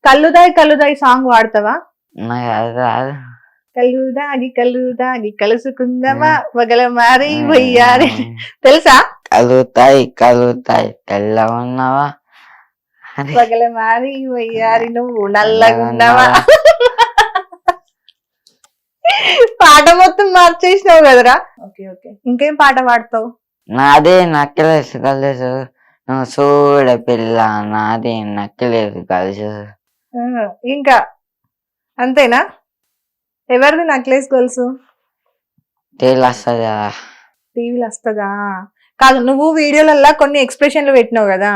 కల్లుదాయి song వాడతావా? నాకు అది రాదు. కల్లుదాగి కలుసుకుందామా వగల మారి వయ్యారి తెలుసా? కలుగుతాయి తెల్ల ఉన్నావా వగల మారి వయ్యారి నువ్వు నల్లగున్నావా. పాట మొత్తం మార్చేసినావు కదరా. ఓకే ఓకే, ఇంకేం పాట పాడతావు? నాదే నక్కలేసు కలిసు నువ్వు చూడ పిల్ల, నాదే నక్కలేసు కలిసు. ఇంకా అంతేనా? ఎవరిది నెక్లెస్ గొలుసు? టీవీలో వస్తుంది కదా. టీవీలో వస్తుందా? కాదు, నువ్వు వీడియోలల్లా కొన్ని ఎక్స్ప్రెషన్లు పెట్టినావు కదా,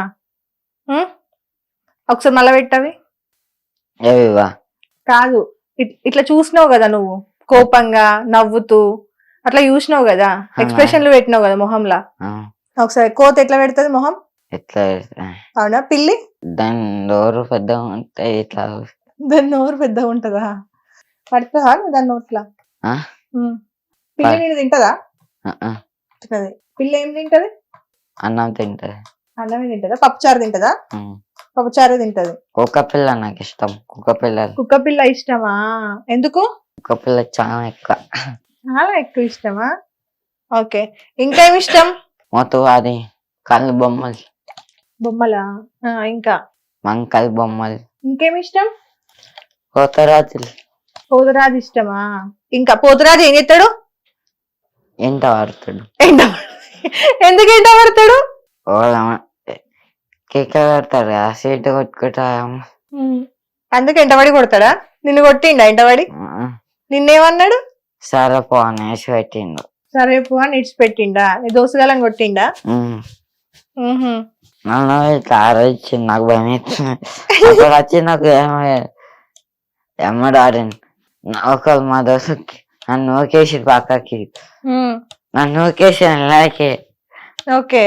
ఒకసారి మళ్ళా పెట్టవి. ఏవివా? కాదు, ఇట్లా చూసినావు కదా నువ్వు, కోపంగా నవ్వుతూ అట్లా చూసినావు కదా, ఎక్స్ప్రెషన్లు పెట్టినావు కదా మొహంలా. ఒకసారి కోత ఎట్లా పెడుతుంది మొహం? ఎట్లా? అవునా? పిల్లి దాని నోరు పెద్దగా ఉంటాయి ఇట్లా. దాని నోరు పెద్దగా ఉంటదా? పడుతుందా దాని నోట్లా? పిల్లి నేను తింటదా? తింటది. పిల్ల ఏం తింటది? అన్నం తింటది. అన్నమే తింటదా? పప్పుచారు తింటదా? పప్పుచారు తింటది. కుక్క పిల్ల నాకు ఇష్టం. కుక్క పిల్ల ఇష్టమా? ఎందుకు? కుక్క పిల్ల చాలా ఎక్కువ ఇష్టమా? ఓకే, ఇంకేమి ఇష్టం? మొత్తం అది కళ్ళు బొమ్మలా? ఇంకా మంకల్ బొమ్మలు. ఇంకేమి ఇష్టం? పోతరాజు ఇష్టమా? ఇంకా పోతరాజు ఏం చేస్తాడు? ఎంట పడతాడు. ఎందుకు ఎంట పడతాడు? కేక పెడతాడు కదా, సీటు కొట్టుకుంటా. అందుకు ఎంటబడి కొడతాడా? నిన్ను కొట్టిండా ఎంటబడి? నిన్నేమన్నాడు? సరే పో అని వేసి పెట్టిండు. సరే పో అని ఇడిచిపెట్టిండా? నీ దోసుగాలని కొట్టిండా? నన్ను ఇట్లా ఆలోచించింది, నాకు భయం అవుతుంది. అక్కడ వచ్చి నాకు ఎమ్మడాడింది. ఒకరు మా దోస్తుకి నన్ను నూకేసి పక్కకి, నన్ను నూకేసి అలాగే. ఓకే,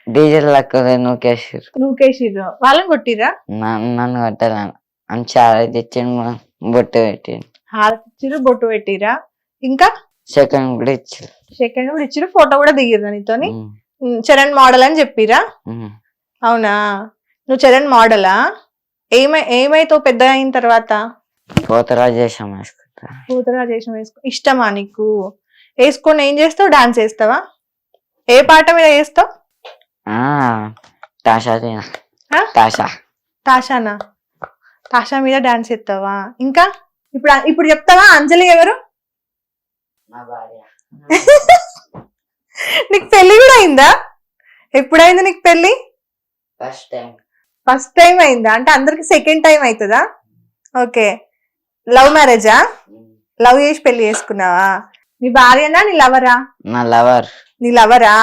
డీజిల్ లెక్క నూకేసిర్రు. వాళ్ళని కొట్టిరా? నన్ను కొట్టాలను అని చాలా తెచ్చిండు, బొట్టు పెట్టిండు. హారతిచ్చిరు, బొట్టు పెట్టిరా. ఇంకా సెకండ్ కూడా ఇచ్చిరు, ఫోటో కూడా దిగిర్రా నీతోని. చరణ్ మోడల్ అని చెప్పిరా? అవునా? నువ్వు చరణ్ మోడలా? ఏమైతావు పెద్ద అయిన తర్వాత? పోతరాజేషం వేసుకో. ఇష్టమా నీకు? వేసుకొని ఏం చేస్తావు? డాన్స్ వేస్తావా? ఏ పాట మీద వేస్తావు? తాషానా? తాషా మీద డాన్స్ వేస్తావా? ఇంకా ఇప్పుడు చెప్తావా? అంజలి ఎవరు? నీకు పెళ్లి కూడా అయిందా? ఎప్పుడైంది నీకు పెళ్లి? ఫస్ట్ టైం అయిందా? అంటే అందరికి సెకండ్ టైం అవుతుందా? ఓకే, లవ్ మ్యారేజా? లవ్ చేసి పెళ్లి చేసుకున్నావా? నీ భార్యనా నీ లవరా? నీ లవరా?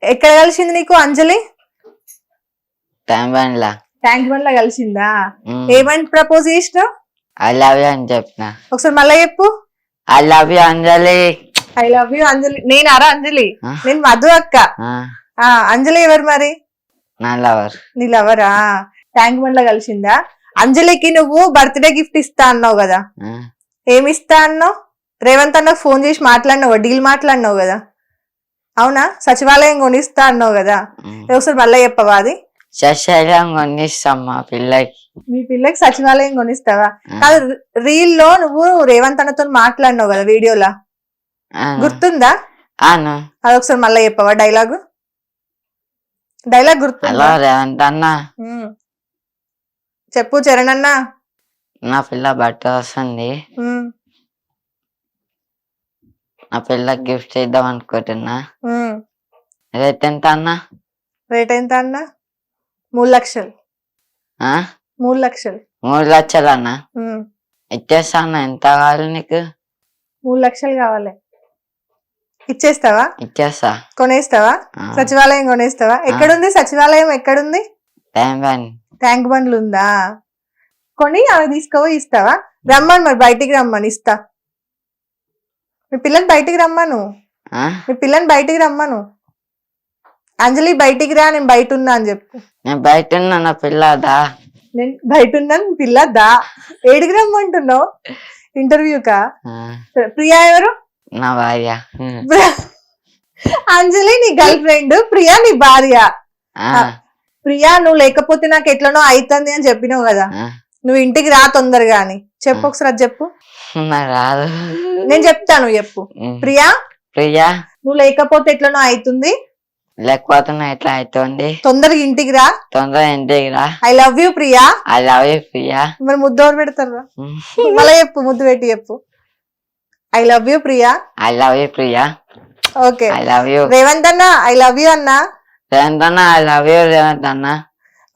ఎక్కడ కలిసింది నీకు అంజలి? ట్యాంక్ బండ్ లా కలిసిందా? ఏమని ప్రపోజ్ చేసినావు? ఐ లవ్ యూ అని చెప్పిన. ఒకసారి మళ్ళా చెప్పు. I love you Anjali. I love you Anjali. నేనారా అంజలి? నేను మధు అక్క. అంజలి ఎవరు మరి? నా లవర్. నీ లవరా? ట్యాంక్ బండ్ లా కలిసిందా? అంజలికి నువ్వు బర్త్డే గిఫ్ట్ ఇస్తా అన్నావు కదా, ఏమి ఇస్తా అన్నావు? రేవంత్ అన్నకు ఫోన్ చేసి మాట్లాడినావు, డీల్ మాట్లాడినావు కదా, అవునా? సచివాలయం కొనిస్తా అన్నావు కదా, ఒకసారి మళ్ళీ చెప్పవా? అది సచివాలయం కొనిస్తాం మా పిల్లకి. మీ పిల్లకి సచివాలయం కొనిస్తావా? కాదు, రీల్ లో నువ్వు రేవంత్ అన్నతో మాట్లాడినావు కదా వీడియోలా, గుర్తుందా? అది ఒకసారి మళ్ళీ చెప్పవా? డైలాగ్ గుర్తుందా? రేవంత్ అన్న చెప్పు. చరణ్ అన్న, నా పిల్ల బట్ట వస్తుంది, నా పిల్లకి గిఫ్ట్ ఇద్దాం అనుకుంటున్నా. రేట్ ఎంత అన్న? రేట్ ఎంత అన్న? 3 లక్షలు. 3 లక్షలు. 3 లక్షలు అన్న? ఇచ్చేస్తా అన్న. ఎంత కావాలి నీకు? 3 లక్షలు కావాలి. ఇచ్చేస్తావా? ఇచ్చేస్తా. కొనేస్తావా? సచివాలయం కొనేస్తావా? ఎక్కడుంది సచివాలయం? ఎక్కడుంది? ట్యాంక్ బండ్లు ఉందా? కొని అవి తీసుకోవో ఇస్తావా? రమ్మను మరి, బయటికి రమ్మను, ఇస్తా. మీ పిల్లని బయటికి రమ్మను. అంజలి బయటికి రా, నేను బయట ఉన్నా అని చెప్పు. నేను బయట ఉన్నా, నా పిల్లదా? నేను బయట ఉన్నాను, పిల్లదా? ఏడికి రమ్మంటున్నావు? ఇంటర్వ్యూకా? ప్రియా ఎవరు? నా భార్య. అంజలి నీ గర్ల్ ఫ్రెండ్, ప్రియా నీ భార్య. ప్రియా నువ్వు లేకపోతే నాకు ఎట్లనో అవుతుంది అని చెప్పినావు కదా, ఆ, నువ్వు ఇంటికి రా తొందరగా అని చెప్పు, ఒకసారి అది చెప్పు. నాకు రాదు. నేను చెప్తాను, చెప్పు. ఉమ్. ప్రియా ప్రియా నువ్వు లేకపోతే ఎట్లనో అవుతుంది, లేకపోతున్నా ఎట్లా అవుతుంది, తొందరగా ఇంటికి రా. తొందరగా ఇంటికి రా. I love you Priya. I love you Priya. మరి ముద్దు ఎవరు పెడతారు? ఉమ్. మళ్ళీ చెప్పు, ముద్దు పెట్టి చెప్పు. I love you Priya. I love you Priya. Okay. I love you Revanth అన్న ఐ లవ్ యూ అన్న. రేవంత్ అన్న. ఐ లవ్ యూ రేవంత్ అన్న.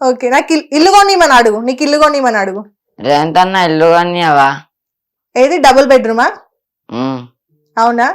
ఓకే, నాకు ఇల్లు కొనిమని అడుగు, నీకు ఇల్లు కొనిమని అడుగు. రేవంత్ అన్న ఇల్లు కానీ అవా. ఏది డబుల్ బెడ్రూమా? అవునా?